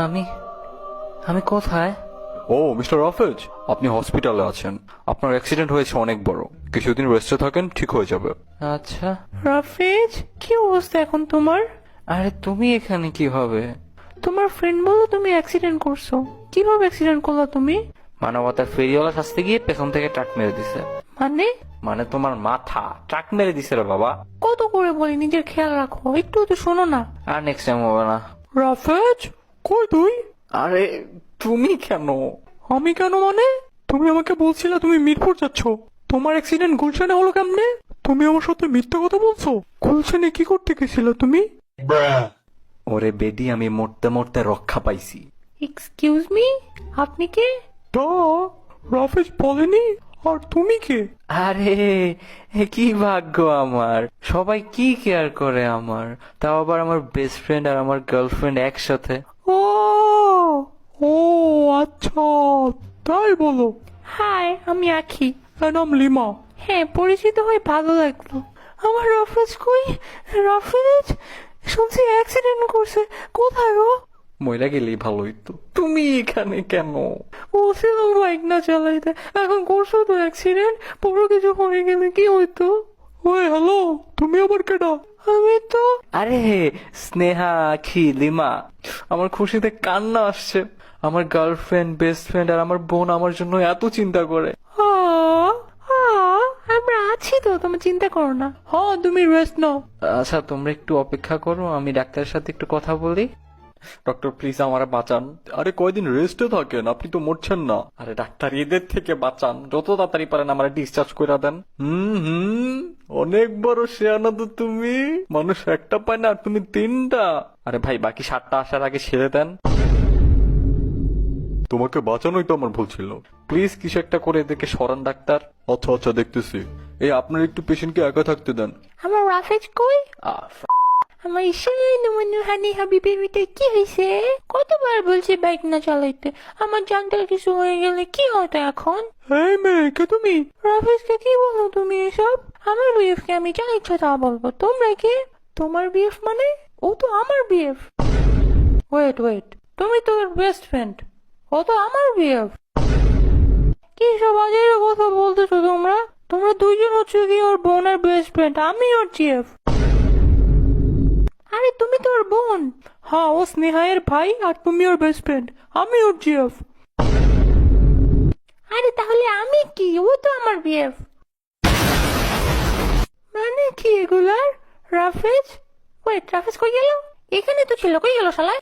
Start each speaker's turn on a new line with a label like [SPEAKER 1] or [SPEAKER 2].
[SPEAKER 1] আমি আমি কোথায়?
[SPEAKER 2] ও মিস্টার রাফেজ, আপনি হসপিটালে আছেন। আপনার অ্যাক্সিডেন্ট হয়েছে অনেক বড়। কিছুদিন রেস্টে থাকেন, ঠিক হয়ে যাবে।
[SPEAKER 1] আচ্ছা রাফেজ, কি অবস্থা এখন তোমার? আরে তুমি এখানে কিভাবে? তোমার ফ্রেন্ড বলো তুমি অ্যাক্সিডেন্ট করছো। কিভাবে অ্যাক্সিডেন্ট করলা তুমি? মানবতার ফেরিওয়ালা শাস্তে গিয়ে পেছন থেকে ট্রাক মেরে দিছে। মানে? মানে তোমার মাথা ট্রাক মেরে দিছে রে বাবা। কত করে বলি নিজের খেয়াল রাখো, একটু তো শোনো না। আর নেক্সট টাইম হবে না।
[SPEAKER 2] রাফেজ, কই তুই?
[SPEAKER 1] আরে তুমি কেন?
[SPEAKER 2] আমি কেন মানে? তুমি আমাকে বলছিলে তুমি মিরপুর যাচ্ছ। তোমার অ্যাক্সিডেন্ট গুলশানে হলো কেমনে? তুমি আমার সাথে মিথ্যা কথা বলছো। গুলশানে কি করতে গেছিলে তুমি?
[SPEAKER 1] ওরে বেডি, আমি মরতে মরতে রক্ষা পাইছি। এক্সকিউজ মি, আপনি কে?
[SPEAKER 2] তা রাফেজ বলেনি? আর তুমি কে?
[SPEAKER 1] আরে কি ভাগ্য আমার, সবাই কি কেয়ার করে আমার, তাও আবার আমার বেস্ট ফ্রেন্ড আর আমার গার্লফ্রেন্ড একসাথে।
[SPEAKER 2] ও ও আচ্ছা, তাই বলো।
[SPEAKER 1] হাই, আমি আখি।
[SPEAKER 2] এর নাম লিমা।
[SPEAKER 1] হ্যাঁ, পরিচিত হয়ে ভালো লাগলো। আমার রাফেজ কই? রাফেজ শুনছি অ্যাক্সিডেন্ট করছে, কোথায় ও? মইরা গেলেই ভালো হইতো। তুমি এখানে কেন? ও ছিল বাইক না চালাইতে, এখন করছো তো অ্যাক্সিডেন্ট, বড় কিছু হয়ে গেলে কি হইতো?
[SPEAKER 2] ওই হ্যালো, তুমি আবার কেডা?
[SPEAKER 1] আমি তো, আরে স্নেহা, আখি, লিমা। আমার খুশিতে কান্না আসছে। আমার গার্লফ্রেন্ড, বেস্ট ফ্রেন্ড আর আমার বোন আমার জন্য এত চিন্তা করে। আমরা আছি তো, তুমি চিন্তা করো না।
[SPEAKER 2] হ্যাঁ, তুমি রেস্ট নাও।
[SPEAKER 1] আচ্ছা তোমরা একটু অপেক্ষা করো, আমি ডাক্তারের সাথে একটু কথা বলি। ডক্টর প্লিজ আমার বাঁচান।
[SPEAKER 2] আরে কয়দিন রেস্টে থাকেন, আপনি তো মরছেন না।
[SPEAKER 1] আরে ডাক্তার এদের থেকে বাঁচান, যত তাড়াতাড়ি পারেন আমার ডিসচার্জ করে দেন।
[SPEAKER 2] হুম, অনেক বড় শেয়ানা তো তুমি। মানুষ একটা পায় না, আর তুমি তিনটা।
[SPEAKER 1] আরে ভাই, বাকি 7টা আসার আগে ছেড়ে দেন
[SPEAKER 2] তোমাকে বাঁচানোই তো আমার ভুল ছিল।
[SPEAKER 1] প্লিজ, কিছু একটা করে এদেরকে সরান ডাক্তার।
[SPEAKER 2] আচ্ছা আচ্ছা, দেখতেছি। এই আপনার একটু পেশেন্টকে একা থাকতে দেন।
[SPEAKER 3] আমার রাফেজ কই?
[SPEAKER 1] আহ,
[SPEAKER 3] আমার সোনু মনু হানি হাবিবের ভিতরে কি হয়েছে? কতবার বলছি বাইক না চালাইতে, আমার জানটার কিছু হয়ে গেলে কি হতো এখন?
[SPEAKER 2] এই মেয়ে, কে তুমি?
[SPEAKER 3] রাফেজকে কি বলো তুমি এসব? আমার বিএফকে আমি যা ইচ্ছা তা বলবো, তোমরা কে? তোমার বিএফ মানে? ও তো আমার বিএফ। ওয়েট ওয়েট, তুমি তো ওর বেস্ট ফ্রেন্ড, ও তো আমার বিএফ। কি সব আজে কথা বলতেছো তোমরা? তোমরা দুইজন হচ্ছে কি ওর বোন আর বেস্ট ফ্রেন্ড, আমি ওর জিএফ। আরে তুমি তো ওর বোন।
[SPEAKER 2] হ্যাঁ, ও স্নেহায়ের ভাই আর তুমি ওর বেস্ট ফ্রেন্ড। আমি ওর জিএফ।
[SPEAKER 3] আরে তাহলে আমি কি? ও তো আমার বিএফ। মানে কি এগুলার? রাফেজ, ওয়েট, রাফেজ কই গেল? এখানে তো ছিল, কই গেল শালা?